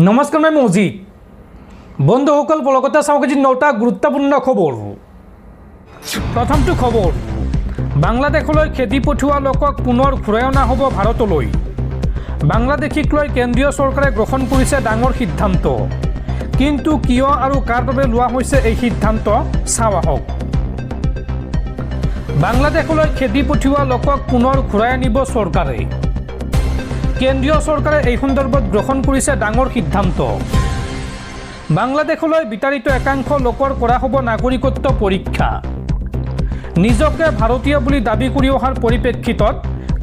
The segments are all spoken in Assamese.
নমস্কাৰ মই মৌজিক বন্ধুসকল কলকাতা চাওক আজি 9টা গুৰুত্বপূৰ্ণ খবৰ। প্ৰথমটো খবৰ, বাংলাদেশলৈ খেদি পঠোৱা লোকক পুনৰ ঘূৰাই অনা হ'ব ভাৰতলৈ। বাংলাদেশীক লৈ কেন্দ্ৰীয় চৰকাৰে গ্ৰহণ কৰিছে ডাঙৰ সিদ্ধান্ত, কিন্তু কিয় আৰু কাৰ বাবে লোৱা হৈছে এই সিদ্ধান্ত চাওঁ আহক। বাংলাদেশলৈ খেদি পঠোৱা লোকক পুনৰ ঘূৰাই আনিব চৰকাৰে। কেন্দ্ৰীয় চৰকাৰে এই সন্দৰ্ভত গ্ৰহণ কৰিছে ডাঙৰ সিদ্ধান্ত। বাংলাদেশলৈ বিতাড়িত একাংশ লোকৰ কৰা হ'ব নাগৰিকত্ব পৰীক্ষা। নিজকে ভাৰতীয় বুলি দাবী কৰি অহাৰ পৰিপ্ৰেক্ষিতত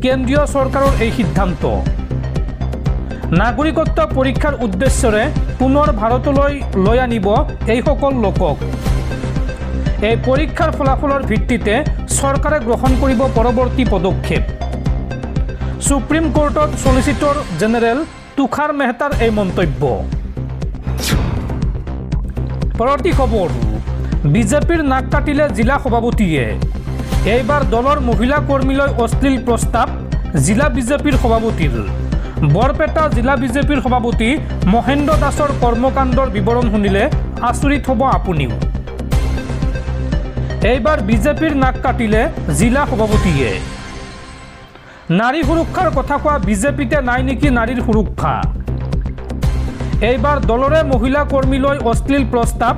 কেন্দ্ৰীয় চৰকাৰৰ এই সিদ্ধান্ত। নাগৰিকত্ব পৰীক্ষাৰ উদ্দেশ্যৰে পুনৰ ভাৰতলৈ লৈ আনিব এইসকল লোকক। এই পৰীক্ষাৰ ফলাফলৰ ভিত্তিতে চৰকাৰে গ্ৰহণ কৰিব পৰৱৰ্তী পদক্ষেপ। সুপ্ৰিম কোৰ্টত সলিচিটৰ জেনেৰেল তুষাৰ মেহতাৰ এই মন্তব্য। পৰৱৰ্তী খবৰ, বিজেপিৰ নাক কাটিলে জিলা সভাপতিয়ে। এইবাৰ দলৰ মহিলা কৰ্মীলৈ অশ্লীল প্ৰস্তাৱ জিলা বিজেপিৰ সভাপতিৰ। বৰপেটা জিলা বিজেপিৰ সভাপতি মহেন্দ্ৰ দাসৰ কৰ্মকাণ্ডৰ বিৱৰণ শুনিলে আচৰিত হ'ব আপুনিও। এইবাৰ বিজেপিৰ নাক কাটিলে জিলা সভাপতিয়ে। নাৰী সুৰক্ষাৰ কথা কোৱা বিজেপিতে নাই নেকি নাৰীৰ সুৰক্ষা? এইবাৰ দলৰে মহিলা কৰ্মীলৈ অশ্লীল প্ৰস্তাৱ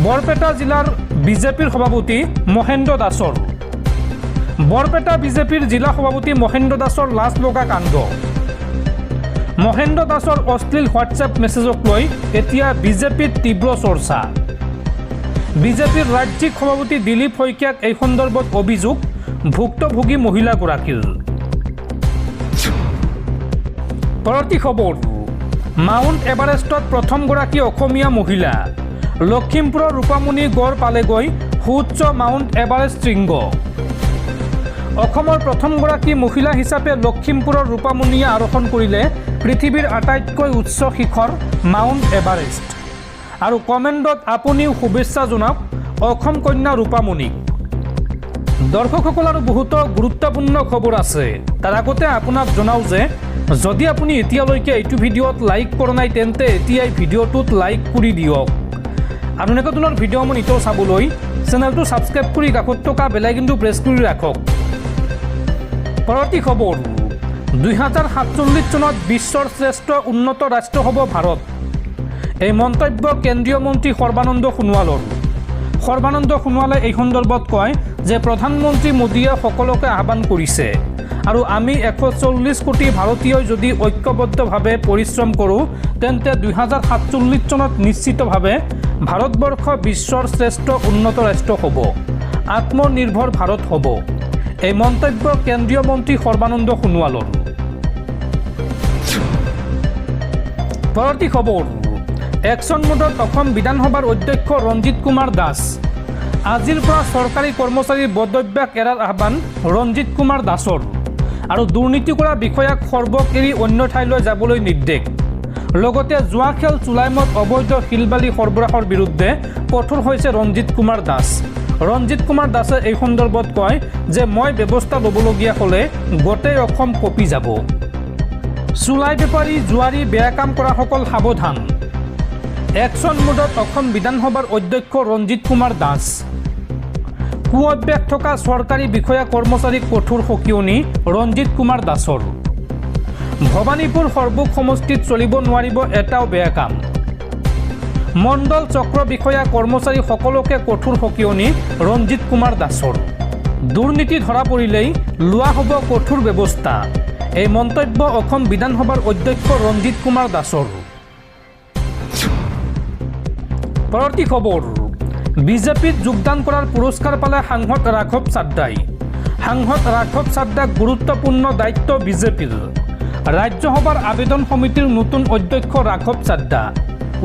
বৰপেটা জিলাৰ বিজেপিৰ সভাপতি মহেন্দ্ৰ দাসৰ। বৰপেটা বিজেপিৰ জিলা সভাপতি মহেন্দ্ৰ দাসৰ লাজ লগা কাণ্ড। মহেন্দ্ৰ দাসৰ অশ্লীল হোৱাটছএপ মেছেজক লৈ এতিয়া বিজেপিত তীব্ৰ চৰ্চা। বিজেপিৰ ৰাজ্যিক সভাপতি দিলীপ শইকীয়াক এই সন্দৰ্ভত অভিযোগ ভুক্তভোগী মহিলাগৰাকীৰ। পৰৱৰ্তী খবৰ, মাউণ্ট এভাৰেষ্টত প্ৰথমগৰাকী অসমীয়া মহিলা। লখিমপুৰৰ ৰূপামণি গড় পালেগৈ সুউচ্চ মাউণ্ট এভাৰেষ্ট শৃংগ। অসমৰ প্ৰথমগৰাকী মহিলা হিচাপে লখিমপুৰৰ ৰূপামণিয়ে আৰোহণ কৰিলে পৃথিৱীৰ আটাইতকৈ উচ্চ শিখৰ মাউণ্ট এভাৰেষ্ট। আৰু কমেণ্টত আপুনিও শুভেচ্ছা জনাওক অসম কন্যা ৰূপামণিক। দৰ্শকসকল আৰু বহুতো গুৰুত্বপূৰ্ণ খবৰ আছে। তাৰ আগতে আপোনাক জনাওঁ যে যদি আপুনি এতিয়ালৈকে এইটো ভিডিঅ'ত লাইক কৰা নাই তেন্তে এতিয়াই ভিডিঅ'টোত লাইক কৰি দিয়ক। আৰু এনেকুৱা ধৰণৰ ভিডিঅ' মই নিতৌ চাবলৈ চেনেলটো ছাবস্ক্ৰাইব কৰি কাষত থকা বেল আইকনটো প্ৰেছ কৰি ৰাখক। পৰৱৰ্তী খবৰ, 2047 চনত বিশ্বৰ শ্ৰেষ্ঠ উন্নত ৰাষ্ট্ৰ হ'ব ভাৰত। এই মন্তব্য কেন্দ্ৰীয় মন্ত্ৰী সৰ্বানন্দ সোণোৱালৰ। সৰ্বানন্দ সোণোৱালে এই সন্দৰ্ভত কয় যে প্ৰধানমন্ত্ৰী মোদীয়ে সকলোকে আহ্বান কৰিছে আৰু আমি 140 কোটি ভাৰতীয়ই যদি ঐক্যবদ্ধভাৱে পৰিশ্ৰম কৰোঁ তেন্তে 2047 চনত নিশ্চিতভাৱে ভাৰতবৰ্ষ বিশ্বৰ শ্ৰেষ্ঠ উন্নত ৰাষ্ট্ৰ হ'ব, আত্মনিৰ্ভৰ ভাৰত হ'ব। এই মন্তব্য কেন্দ্ৰীয় মন্ত্ৰী সৰ্বানন্দ সোণোৱালৰ। পৰৱৰ্তী খবৰ, একশ্যন মোডত অসম বিধানসভাৰ অধ্যক্ষ ৰঞ্জিত কুমাৰ দাস। আজিৰ পৰা চৰকাৰী কৰ্মচাৰীৰ বদভ্যাস এৰাৰ আহ্বান ৰঞ্জিত কুমাৰ দাসৰ। আৰু দুৰ্নীতি কৰা বিষয়াক সৰ্বক এৰি অন্য ঠাইলৈ যাবলৈ নিৰ্দেশ। লগতে জুৱা খেল চুলাইমত অবৈধ শিলবালি সৰবৰাহৰ বিৰুদ্ধে কঠোৰ হৈছে ৰঞ্জিত কুমাৰ দাস। ৰঞ্জিত কুমাৰ দাসে এই সন্দৰ্ভত কয় যে মই ব্যৱস্থা ল'বলগীয়া হ'লে গোটেই অসম কঁপি যাব। চুলাই বেপাৰী জুৱাৰী বেয়া কাম কৰাসকল সাৱধান। একশ্যন মোডত অসম বিধানসভাৰ অধ্যক্ষ ৰঞ্জিত কুমাৰ দাস। কুঅভ্যাস থকা চৰকাৰী বিষয়া কৰ্মচাৰীক কঠোৰ সকিয়নি ৰঞ্জিত কুমাৰ দাসৰ। ভৱানীপুৰ সৰ্বুক সমষ্টিত চলিব নোৱাৰিব এটাও বেয়া কাম। মণ্ডল চক্ৰ বিষয়া কৰ্মচাৰী সকলোকে কঠোৰ সকিয়নি ৰঞ্জিত কুমাৰ দাসৰ। দুৰ্নীতি ধৰা পৰিলেই লোৱা হ'ব কঠোৰ ব্যৱস্থা। এই মন্তব্য অসম বিধানসভাৰ অধ্যক্ষ ৰঞ্জিত কুমাৰ দাসৰ। পৰৱৰ্তী খবৰ, বিজেপিত যোগদান কৰাৰ পুৰস্কাৰ পালে সাংসদ ৰাঘৱ চাদ্দাই। সাংসদ ৰাঘৱ চাদ্দাক গুৰুত্বপূৰ্ণ দায়িত্ব বিজেপিৰ। ৰাজ্যসভাৰ আবেদন সমিতিৰ নতুন অধ্যক্ষ ৰাঘৱ চাদ্দা।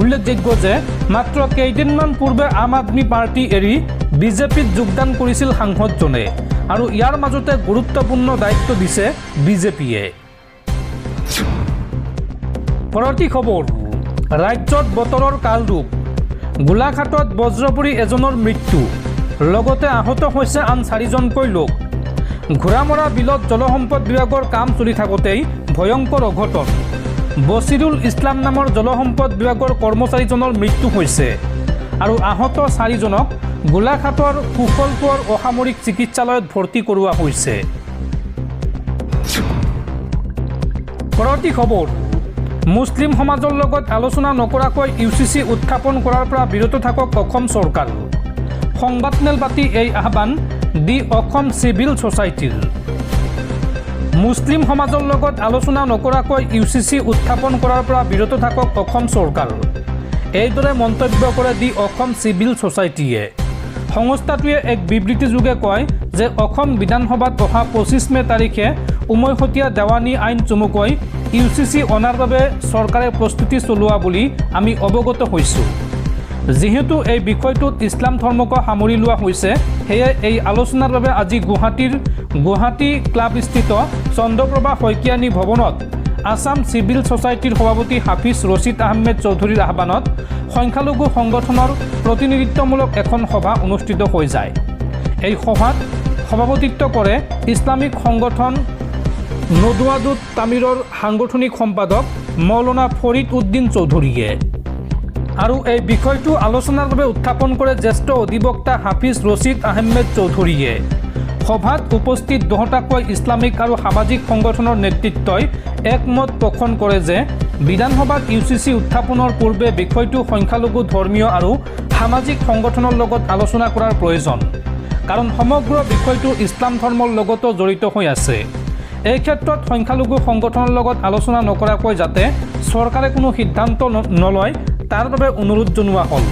উল্লেখযোগ্য যে মাত্ৰ কেইদিনমান পূৰ্বে আম আদমি পাৰ্টি এৰি বিজেপিত যোগদান কৰিছিল সাংসদজনে আৰু ইয়াৰ মাজতে গুৰুত্বপূৰ্ণ দায়িত্ব দিছে বিজেপিয়ে। পৰৱৰ্তী খবৰ, ৰাজ্যত বতৰৰ কালৰূপ। গোলাঘাটত বজ্ৰ পৰি এজনৰ মৃত্যু, লগতে আহত হৈছে আন 4জনকৈ লোক। ঘোঁৰামৰা বিলত জলসম্পদ বিভাগৰ কাম চলি থাকোঁতেই ভয়ংকৰ অঘটন। বছিৰুল ইছলাম নামৰ জলসম্পদ বিভাগৰ কৰ্মচাৰীজনৰ মৃত্যু হৈছে আৰু আহত 4জনক গোলাঘাটৰ কুশলপুৰ অসামৰিক চিকিৎসালয়ত ভৰ্তি কৰোৱা হৈছে। পৰৱৰ্তী খবৰ, মুছলিম সমাজৰ লগত আলোচনা নকৰাকৈ UCC উত্থাপন কৰাৰ পৰা বিৰত থাকক অসম চৰকাৰ। সংবাদমেল পাতি এই আহ্বান দি অসম চিভিল ছ'চাইটিৰ। মুছলিম সমাজৰ লগত আলোচনা নকৰাকৈ UCC উত্থাপন কৰাৰ পৰা বিৰত থাকক অসম চৰকাৰ। এইদৰে মন্তব্য কৰে দি অসম চিভিল ছ'চাইটিয়ে। সংস্থাটোৱে এক বিবৃতিযোগে কয় যে অসম বিধানসভাত অহা 25 মে তাৰিখে উমৈহতীয়া দেৱানী আইন চমুকৈ UCC অনাৰ বাবে চৰকাৰে প্ৰস্তুতি চলোৱা বুলি আমি অৱগত হৈছোঁ। যিহেতু এই বিষয়টোত ইছলাম ধৰ্মক সামৰি লোৱা হৈছে, সেয়ে এই আলোচনাৰ বাবে আজি গুৱাহাটী ক্লাবস্থিত চন্দ্ৰপ্ৰভা শইকীয়ানী ভৱনত আছাম চিভিল ছ'চাইটিৰ সভাপতি হাফিজ ৰছিদ আহমেদ চৌধুৰীৰ আহ্বানত সংখ্যালঘু সংগঠনৰ প্ৰতিনিধিত্বমূলক এখন সভা অনুষ্ঠিত হৈ যায়। এই সভাত সভাপতিত্ব কৰে ইছলামিক সংগঠন নদৱাদুত তামিৰৰ সাংগঠনিক সম্পাদক মৌলানা ফৰিদ উদ্দিন চৌধুৰীয়ে। আৰু এই বিষয়টো আলোচনাৰ বাবে উত্থাপন কৰে জ্যেষ্ঠ অধিবক্তা হাফিজ ৰছিদ আহমেদ চৌধুৰীয়ে। সভাত উপস্থিত 10টাকৈ ইছলামিক আৰু সামাজিক সংগঠনৰ নেতৃত্বই একমত পোষণ কৰে যে বিধানসভাত UCC উত্থাপনৰ পূৰ্বে বিষয়টো সংখ্যালঘু ধৰ্মীয় আৰু সামাজিক সংগঠনৰ লগত আলোচনা কৰাৰ প্ৰয়োজন, কাৰণ সমগ্ৰ বিষয়টো ইছলাম ধৰ্মৰ লগতো জড়িত হৈ আছে। এই ক্ষেত্ৰত সংখ্যালঘু সংগঠনৰ লগত আলোচনা নকৰাকৈ যাতে চৰকাৰে কোনো সিদ্ধান্ত নলয় তাৰ বাবে অনুৰোধ জনোৱা হ'ল।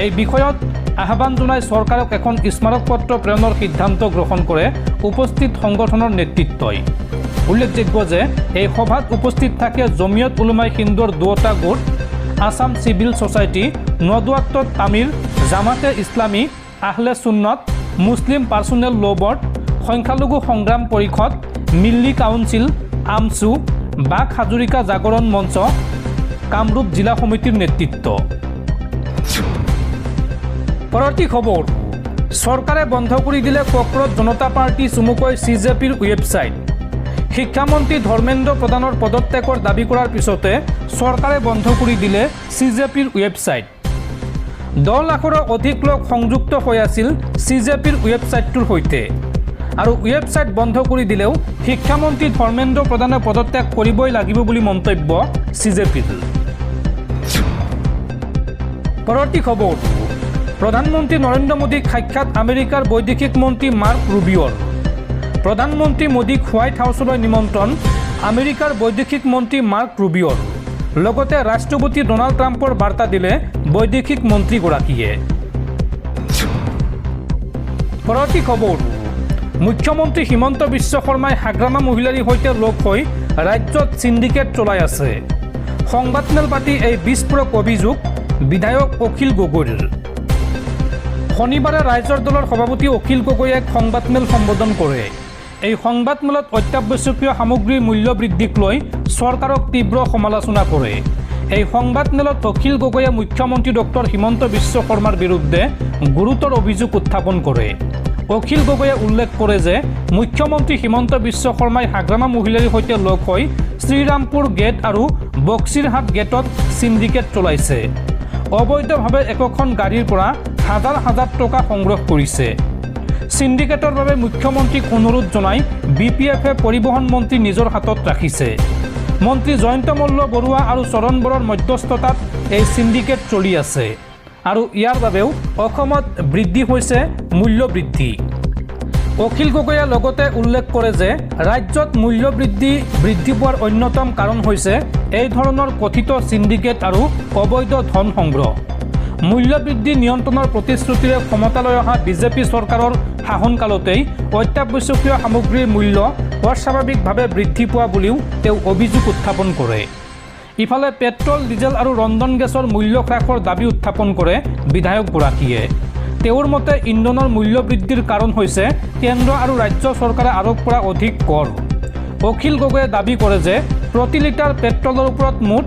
এই বিষয়ত আহ্বান জনাই চৰকাৰক এখন স্মাৰকপত্ৰ প্ৰেৰণৰ সিদ্ধান্ত গ্ৰহণ কৰে উপস্থিত সংগঠনৰ নেতৃত্বই। উল্লেখযোগ্য যে এই সভাত উপস্থিত থাকে জমিয়ত উলমাই হিন্দৰ 2টা গোট, আছাম চিভিল ছ'চাইটি, নদৱাত তামিৰ, জামাতে ইছলামী, আহলে সুন্নত, মুছলিম পাৰ্চনেল ল' বৰ্ড, সংখ্যালঘু সংগ্ৰাম পৰিষদ, মিল্লী কাউন্সিল, আমছু, বাক হাজৰিকা জাগৰণ মঞ্চ, কামৰূপ জিলা সমিতিৰ নেতৃত্ব। পৰৱৰ্তী খবৰ, চৰকাৰে বন্ধ কৰি দিলে কক্ৰজ জনতা পাৰ্টি চমুকৈ CJPৰ ৱেবছাইট। শিক্ষামন্ত্ৰী ধৰ্মেন্দ্ৰ প্ৰধানৰ পদত্যাগৰ দাবী কৰাৰ পিছতে চৰকাৰে বন্ধ কৰি দিলে CJPৰ ৱেবছাইট। 10 লাখৰো অধিক লোক সংযুক্ত হৈ আছিল CJPৰ ৱেবছাইটটোৰ সৈতে, আৰু ৱেবছাইট বন্ধ কৰি দিলেও শিক্ষামন্ত্ৰী ধৰ্মেন্দ্ৰ প্ৰধানে পদত্যাগ কৰিবই লাগিব বুলি মন্তব্য CJPৰ। পৰৱৰ্তী খবৰ, প্ৰধানমন্ত্ৰী নৰেন্দ্ৰ মোদীক সাক্ষাৎ আমেৰিকাৰ বৈদেশিক মন্ত্ৰী মাৰ্ক ৰুবিঅ'ৰ। প্ৰধানমন্ত্ৰী মোদীক হোৱাইট হাউচলৈ নিমন্ত্ৰণ আমেৰিকাৰ বৈদেশিক মন্ত্ৰী মাৰ্ক ৰুবিঅ'ৰ। লগতে ৰাষ্ট্ৰপতি ডনাল্ড ট্ৰাম্পৰ বাৰ্তা দিলে বৈদেশিক মন্ত্ৰীগৰাকীয়ে। পৰৱৰ্তী খবৰ, মুখ্যমন্ত্ৰী হিমন্ত বিশ্ব শৰ্মাই হাগ্ৰামা মহিলাৰ সৈতে লগ হৈ ৰাজ্যত চিণ্ডিকেট চলাই আছে। সংবাদমেল পাতি এই বিস্ফোৰক অভিযোগ বিধায়ক অখিল গগৈৰ। শনিবাৰে ৰাইজৰ দলৰ সভাপতি অখিল গগৈয়ে এক সংবাদমেল সম্বোধন কৰে। এই সংবাদমেলত অত্যাৱশ্যকীয় সামগ্ৰীৰ মূল্য বৃদ্ধিক লৈ চৰকাৰক তীব্ৰ সমালোচনা কৰে। এই সংবাদমেলত অখিল গগৈয়ে মুখ্যমন্ত্ৰী ডক্টৰ হিমন্ত বিশ্ব শৰ্মাৰ বিৰুদ্ধে গুৰুতৰ অভিযোগ উত্থাপন কৰে। অখিল গগৈয়ে উল্লেখ কৰে যে মুখ্যমন্ত্ৰী হিমন্ত বিশ্ব শৰ্মাই হাগ্ৰামা মহিলাৰ সৈতে লগ হৈ শ্ৰীৰামপুৰ গেট আৰু বক্সিৰহাট গেটত চিণ্ডিকেট চলাইছে। অবৈধভাৱে একোখন গাড়ীৰ পৰা হাজাৰ হাজাৰ টকা সংগ্ৰহ কৰিছে। চিণ্ডিকেটৰ বাবে মুখ্যমন্ত্ৰীক অনুৰোধ জনাই BPFে পৰিবহণ মন্ত্ৰী নিজৰ হাতত ৰাখিছে। মন্ত্ৰী জয়ন্ত মল্ল বৰুৱা আৰু চৰণ বৰৰ মধ্যস্থতাত এই চিণ্ডিকেট চলি আছে, আৰু ইয়াৰ বাবেও অসমত বৃদ্ধি হৈছে মূল্য বৃদ্ধি। অখিল গগৈয়ে লগতে উল্লেখ কৰে যে ৰাজ্যত মূল্য বৃদ্ধি পোৱাৰ অন্যতম কাৰণ হৈছে এই ধৰণৰ কথিত চিণ্ডিকেট আৰু অবৈধ ধন সংগ্ৰহ। মূল্য বৃদ্ধি নিয়ন্ত্ৰণৰ প্ৰতিশ্ৰুতিৰে ক্ষমতালৈ অহা বিজেপি চৰকাৰৰ শাসনকালতেই অত্যাৱশ্যকীয় সামগ্ৰীৰ মূল্য অস্বাভাৱিকভাৱে বৃদ্ধি পোৱা বুলিও তেওঁ অভিযোগ উত্থাপন কৰে। ইফালে পেট্ৰল, ডিজেল আৰু ৰন্ধন গেছৰ মূল্য হ্ৰাসৰ দাবী উত্থাপন কৰে বিধায়কগৰাকীয়ে। তেওঁৰ মতে ইন্ধনৰ মূল্য বৃদ্ধিৰ কাৰণ হৈছে কেন্দ্ৰ আৰু ৰাজ্য চৰকাৰে আৰোপ কৰা অধিক কৰ। অখিল গগৈয়ে দাবী কৰে যে প্ৰতি লিটাৰ পেট্ৰলৰ ওপৰত মুঠ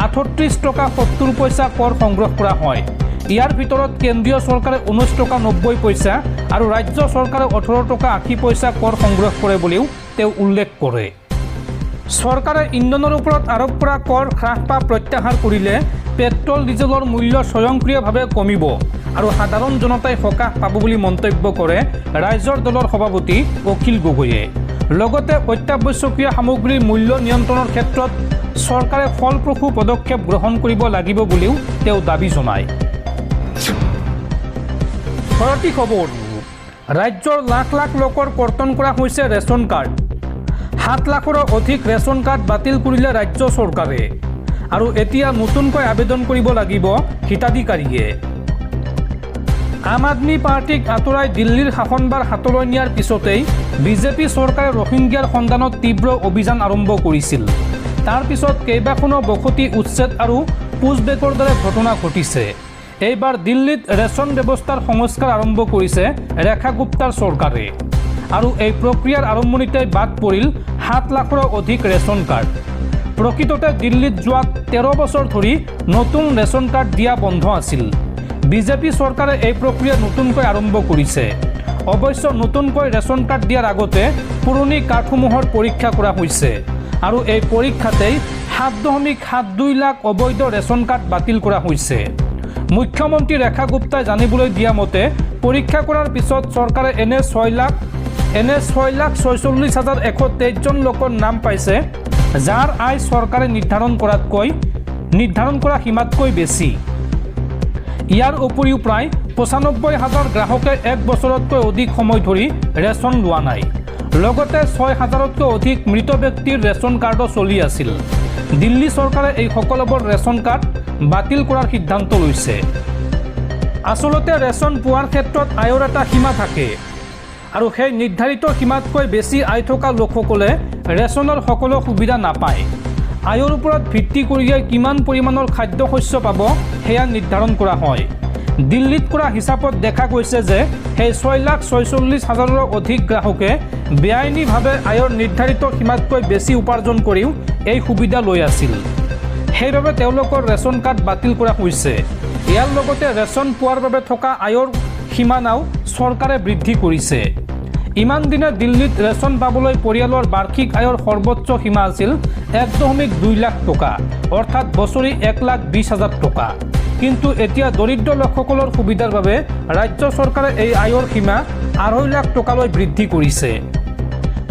38 টকা 70 পইচা কৰ সংগ্ৰহ কৰা হয়। ইয়াৰ ভিতৰত কেন্দ্ৰীয় চৰকাৰে 19 টকা 90 পইচা আৰু ৰাজ্য চৰকাৰে 18 টকা 80 পইচা কৰ সংগ্ৰহ কৰে বুলিও তেওঁ উল্লেখ কৰে। চৰকাৰে ইন্ধনৰ ওপৰত আৰোপ কৰা কৰ হ্ৰাস বা প্ৰত্যাহাৰ কৰিলে পেট্ৰল ডিজেলৰ মূল্য স্বয়ংক্ৰিয়ভাৱে কমিব আৰু সাধাৰণ জনতাই সকাহ পাব বুলি মন্তব্য কৰে ৰাইজৰ দলৰ সভাপতি অখিল গগৈয়ে। লগতে অত্যাৱশ্যকীয় সামগ্ৰীৰ মূল্য নিয়ন্ত্ৰণৰ ক্ষেত্ৰত চৰকাৰে ফলপ্ৰসূ পদক্ষেপ গ্ৰহণ কৰিব লাগিব বুলিও তেওঁ দাবী জনায়। পৰৱৰ্তী খবৰ, ৰাজ্যৰ লাখ লাখ লোকৰ কৰ্তন কৰা হৈছে ৰেচন কাৰ্ড। 7 লাখৰো অধিক ৰেচন কাৰ্ড বাতিল কৰিলে ৰাজ্য চৰকাৰে আৰু এতিয়া নতুনকৈ আবেদন কৰিব লাগিব হিতাধিকাৰীয়ে। আম আদমি পাৰ্টিক আঁতৰাই দিল্লীৰ শাসনভাৰ হাতলৈ নিয়াৰ পিছতেই বিজেপি চৰকাৰে ৰোহিংগিয়াৰ সন্ধানত তীব্ৰ অভিযান আৰম্ভ কৰিছিল। তাৰ পিছত কেইবাখনো বসতি উচ্ছেদ আৰু পুছবেকৰ দৰে ঘটনা ঘটিছে। এইবাৰ দিল্লীত ৰেচন ব্যৱস্থাৰ সংস্কাৰ আৰম্ভ কৰিছে ৰেখা গুপ্তাৰ চৰকাৰে আৰু এই প্ৰক্ৰিয়াৰ আৰম্ভণিতে বাদ পৰিল 7 লাখৰো অধিক ৰেচন কাৰ্ড। প্ৰকৃততে দিল্লীত যোৱা 13 বছৰ ধৰি নতুন ৰেচন কাৰ্ড দিয়া বন্ধ আছিল। বিজেপি চৰকাৰে এই প্ৰক্ৰিয়া নতুনকৈ আৰম্ভ কৰিছে। অৱশ্য নতুনকৈ ৰেচন কাৰ্ড দিয়াৰ আগতে পুৰণি কাৰ্ডসমূহৰ পৰীক্ষা কৰা হৈছে আৰু এই পৰীক্ষাতেই 7.72 লাখ অবৈধ ৰেচন কাৰ্ড বাতিল কৰা হৈছে। মুখ্যমন্ত্ৰী ৰেখা গুপ্তাই জানিবলৈ দিয়া মতে পৰীক্ষা কৰাৰ পিছত চৰকাৰে এনে 6,46,123 জন লোকৰ নাম পাইছে, যাৰ আয় চৰকাৰে নিৰ্ধাৰণ কৰা সীমাতকৈ বেছি। ইয়াৰ উপৰিও প্ৰায় 95,000 গ্ৰাহকে 1 বছৰতকৈ অধিক সময় ধৰি ৰেচন লোৱা নাই। লগতে 6,000তকৈ অধিক মৃত ব্যক্তিৰ ৰেচন কাৰ্ডো চলি আছিল। দিল্লী চৰকাৰে এই সকলোবোৰ ৰেচন কাৰ্ড বাতিল কৰাৰ সিদ্ধান্ত লৈছে। আচলতে ৰেচন পোৱাৰ ক্ষেত্ৰত আয়ৰ এটা সীমা থাকে আৰু সেই নিৰ্ধাৰিত সীমাতকৈ বেছি আয় থকা লোকসকলে ৰেচনৰ সকলো সুবিধা নাপায়। আয়ৰ ওপৰত ভিত্তি কৰিয়ে কিমান পৰিমাণৰ খাদ্যশস্য পাব সেয়া নিৰ্ধাৰণ কৰা হয়। দিল্লীত কৰা হিচাপত দেখা গৈছে যে সেই 6,46,000ৰো অধিক গ্ৰাহকে বেআইনীভাৱে আয়ৰ নিৰ্ধাৰিত সীমাতকৈ বেছি উপাৰ্জন কৰিও এই সুবিধা লৈ আছিল। সেইবাবে তেওঁলোকৰ ৰেচন কাৰ্ড বাতিল কৰা হৈছে। ইয়াৰ লগতে ৰেচন পোৱাৰ বাবে থকা আয়ৰ সীমানাও চৰকাৰে বৃদ্ধি কৰিছে। ইমান দিনে দিল্লীত ৰেচন পাবলৈ পৰিয়ালৰ বাৰ্ষিক আয়ৰ সৰ্বোচ্চ সীমা আছিল 1.2 লাখ টকা, অৰ্থাৎ বছৰি 1,20,000 টকা। কিন্তু এতিয়া দৰিদ্ৰ লোকসকলৰ সুবিধাৰ বাবে ৰাজ্য চৰকাৰে এই আয়ৰ সীমা 2.5 লাখ টকালৈ বৃদ্ধি কৰিছে।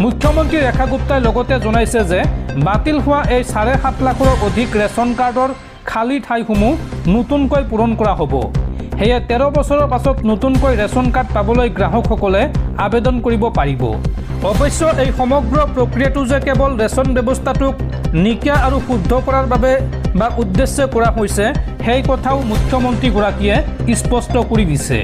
মুখ্যমন্ত্ৰী ৰেখা গুপ্তাই লগতে জনাইছে যে বাতিল হোৱা এই 7.5 লাখৰো অধিক ৰেচন কাৰ্ডৰ খালী ঠাইসমূহ নতুনকৈ পূৰণ কৰা হ'ব। সেয়ে 13 বছৰৰ পাছত নতুনকৈ ৰেচন কাৰ্ড পাবলৈ গ্ৰাহকসকলে আবেদন কৰিব পাৰিব। অৱশ্য এই সমগ্ৰ প্ৰক্ৰিয়াটো যে কেৱল ৰেচন ব্যৱস্থাটোক নিকা আৰু শুদ্ধ কৰাৰ বাবে বা উদ্দেশ্যে কৰা হৈছে সেই কথাও মুখ্যমন্ত্ৰীগৰাকীয়ে স্পষ্ট কৰি দিছে।